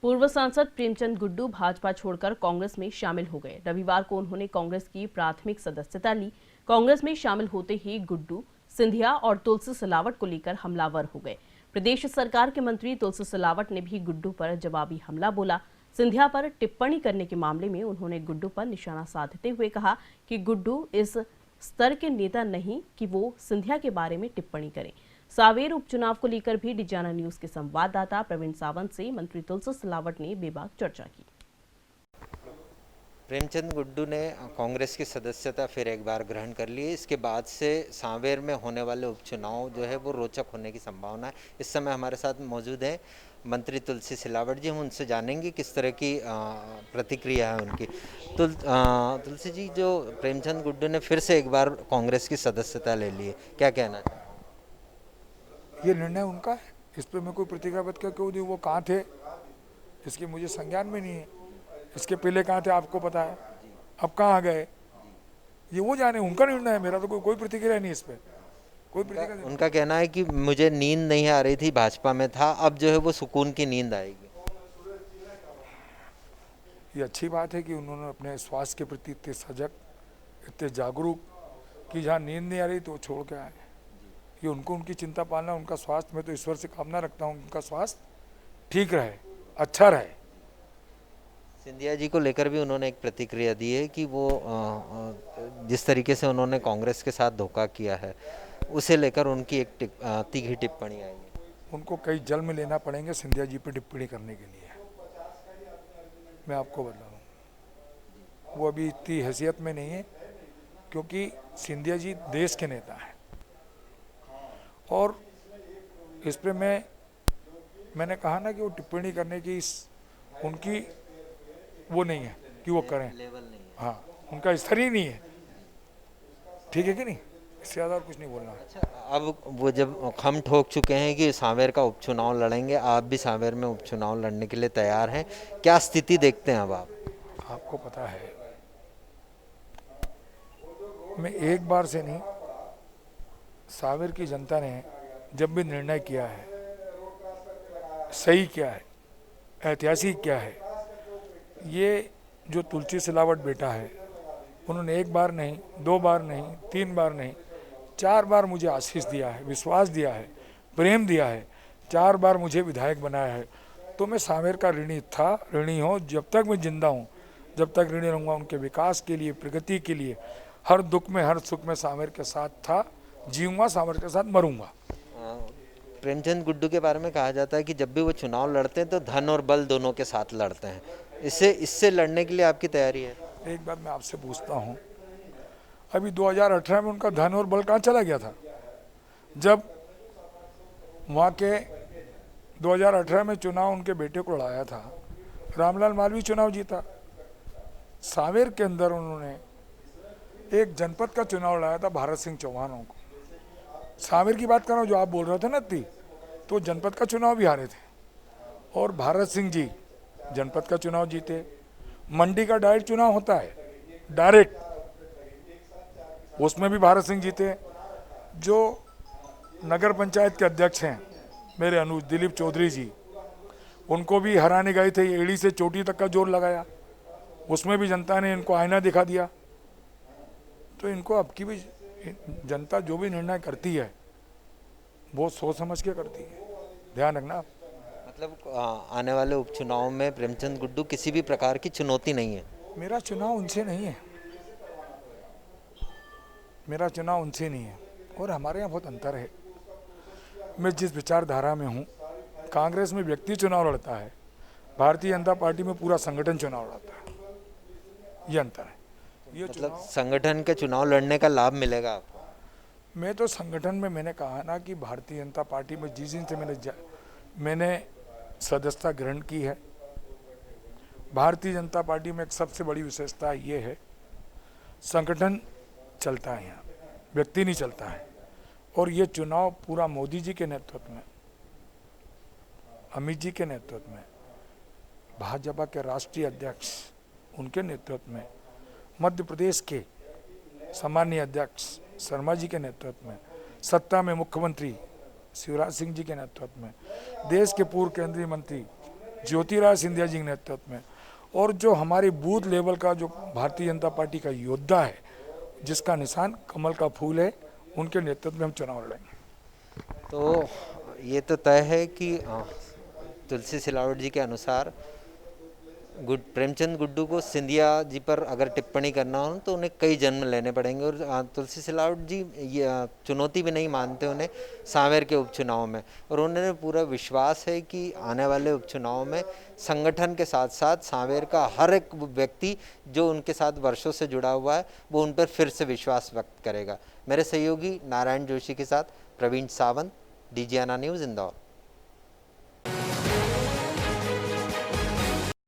पूर्व सांसद प्रेमचंद गुड्डू भाजपा छोड़कर कांग्रेस में शामिल हो गए। रविवार को उन्होंने कांग्रेस की प्राथमिक सदस्यता ली। कांग्रेस में शामिल होते ही गुड्डू सिंधिया और तुलसी सिलावट को लेकर हमलावर हो गए। प्रदेश सरकार के मंत्री तुलसी सिलावट ने भी गुड्डू पर जवाबी हमला बोला। सिंधिया पर टिप्पणी करने के मामले में उन्होंने गुड्डू पर निशाना साधते हुए कहा कि गुड्डू इस स्तर के नेता नहीं कि वो सिंधिया के बारे में टिप्पणी करें। सांवेर उपचुनाव को लेकर भी डिजाना न्यूज के संवाददाता प्रवीण सावंत से मंत्री तुलसी सिलावट ने बेबाक चर्चा की। प्रेमचंद गुड्डू ने कांग्रेस की सदस्यता फिर एक बार ग्रहण कर ली है। इसके बाद से सांवेर में होने वाले उपचुनाव जो है वो रोचक होने की संभावना है। इस समय हमारे साथ मौजूद है मंत्री तुलसी सिलावट जी। हम उनसे जानेंगे किस तरह की प्रतिक्रिया है उनकी। तुलसी जी, जो प्रेमचंद गुड्डू ने फिर से एक बार कांग्रेस की सदस्यता ले ली है, क्या कहना है? ये निर्णय उनका है, इस पर मैं कोई प्रतिक्रिया व्यक्त क्यों दूँ? वो कहाँ थे इसकी मुझे संज्ञान में नहीं है। इसके पहले कहाँ थे आपको पता है, अब कहाँ गए ये वो जाने, उनका निर्णय है। मेरा तो कोई प्रतिक्रिया नहीं इस पर, कोई प्रतिक्रिया। उनका कहना है कि मुझे नींद नहीं आ रही थी, भाजपा में था, अब जो है वो सुकून की नींद आएगी। ये अच्छी बात है कि उन्होंने अपने स्वास्थ्य के प्रति इतने सजग, इतने जागरूक कि जहाँ नींद नहीं आ रही तो छोड़ के आए। ये उनको उनकी चिंता पालना, उनका स्वास्थ्य, मैं तो ईश्वर से कामना रखता हूँ उनका स्वास्थ्य ठीक रहे, अच्छा रहे। सिंधिया जी को लेकर भी उन्होंने एक प्रतिक्रिया दी है कि वो जिस तरीके से उन्होंने कांग्रेस के साथ धोखा किया है उसे लेकर उनकी एक तीखी टिप्पणी आई है। उनको कई जल में लेना पड़ेंगे सिंधिया जी पर टिप्पणी करने के लिए। मैं आपको बता दूँ, वो अभी इतनी हैसियत में नहीं है, क्योंकि सिंधिया जी देश के नेता हैं और इस पे मैंने कहा ना कि वो टिप्पणी करने की उनकी वो नहीं है कि वो करें, लेवल नहीं है। हाँ, उनका स्तर ही नहीं है, ठीक है कि नहीं? इससे ज़्यादा और कुछ नहीं बोलना। अच्छा, अब वो जब खम ठोक चुके हैं कि सांवेर का उपचुनाव लड़ेंगे, आप भी सांवेर में उपचुनाव लड़ने के लिए तैयार हैं, क्या स्थिति देखते हैं अब आप? आपको पता है, मैं एक बार से नहीं, सांवेर की जनता ने जब भी निर्णय किया है, सही क्या है, ऐतिहासिक क्या है, ये जो तुलसी सिलावट बेटा है, उन्होंने एक बार नहीं, दो बार नहीं, तीन बार नहीं, 4 बार मुझे आशीष दिया है, विश्वास दिया है, प्रेम दिया है, 4 बार मुझे विधायक बनाया है। तो मैं सांवेर का ऋणी था, ऋणी हूँ, जब तक मैं जिंदा हूँ, जब तक ऋणी रहूँगा। उनके विकास के लिए, प्रगति के लिए, हर दुख में हर सुख में सांवेर के साथ था, जीऊँगा, सांवेर के साथ मरूंगा। प्रेमचंद गुड्डू के बारे में कहा जाता है कि जब भी वो चुनाव लड़ते हैं तो धन और बल दोनों के साथ लड़ते हैं। इससे लड़ने के लिए आपकी तैयारी है? एक बात मैं आपसे पूछता हूँ, अभी 2018 में उनका धन और बल कहाँ चला गया था? जब वहाँ के 2018 में चुनाव उनके बेटे को लड़ाया था, रामलाल मालवीय चुनाव जीता। सांवेर के अंदर उन्होंने एक जनपद का चुनाव लड़ाया था भारत सिंह चौहानों को। सांवेर की बात कर रहा हूँ, जो आप बोल रहे थे ना, तो जनपद का चुनाव भी हारे थे और भारत सिंह जी जनपद का चुनाव जीते। मंडी का डायरेक्ट चुनाव होता है, डायरेक्ट, उसमें भी भारत सिंह जीते। जो नगर पंचायत के अध्यक्ष हैं मेरे अनुज दिलीप चौधरी जी, उनको भी हराने गए थे, एड़ी से चोटी तक का जोर लगाया, उसमें भी जनता ने इनको आईना दिखा दिया। तो इनको अब की भी जनता जो भी निर्णय करती है बहुत सोच समझ के करती है, ध्यान रखना। मतलब आने वाले उपचुनाव में प्रेमचंद गुड्डू किसी भी प्रकार की चुनौती नहीं है? मेरा चुनाव उनसे नहीं है, मेरा चुनाव उनसे नहीं है और हमारे यहाँ बहुत अंतर है। मैं जिस विचारधारा में हूँ, कांग्रेस में व्यक्ति चुनाव लड़ता है, भारतीय जनता पार्टी में पूरा संगठन चुनाव लड़ता है, ये अंतर है। ये मतलब संगठन के चुनाव लड़ने का लाभ मिलेगा आपको? मैं तो संगठन में, मैंने कहा ना कि भारतीय जनता पार्टी में जिस दिन से मैंने सदस्यता ग्रहण की है, भारतीय जनता पार्टी में एक सबसे बड़ी विशेषता ये है, संगठन चलता है यहाँ, व्यक्ति नहीं चलता है। और ये चुनाव पूरा मोदी जी के नेतृत्व में, अमित जी के नेतृत्व में, भाजपा के राष्ट्रीय अध्यक्ष उनके नेतृत्व में, मध्य प्रदेश के सामान्य अध्यक्ष शर्मा जी के नेतृत्व में, सत्ता में मुख्यमंत्री शिवराज सिंह जी के नेतृत्व में, देश के पूर्व केंद्रीय मंत्री ज्योतिराज सिंधिया जी के नेतृत्व में, और जो हमारी बूथ लेवल का जो भारतीय जनता पार्टी का योद्धा है जिसका निशान कमल का फूल है, उनके नेतृत्व में हम चुनाव लड़ेंगे। तो ये तो तय है कि तुलसी सिलावट जी के अनुसार प्रेमचंद गुड्डू को सिंधिया जी पर अगर टिप्पणी करना हो तो उन्हें कई जन्म लेने पड़ेंगे, और तुलसी सिलावट जी ये चुनौती भी नहीं मानते उन्हें सांवेर के उपचुनाव में, और उन्हें पूरा विश्वास है कि आने वाले उपचुनाव में संगठन के साथ साथ सांवेर का हर एक व्यक्ति जो उनके साथ वर्षों से जुड़ा हुआ है वो उन पर फिर से विश्वास व्यक्त करेगा। मेरे सहयोगी नारायण जोशी के साथ प्रवीण सावंत, DGNR न्यूज़, इंदौर।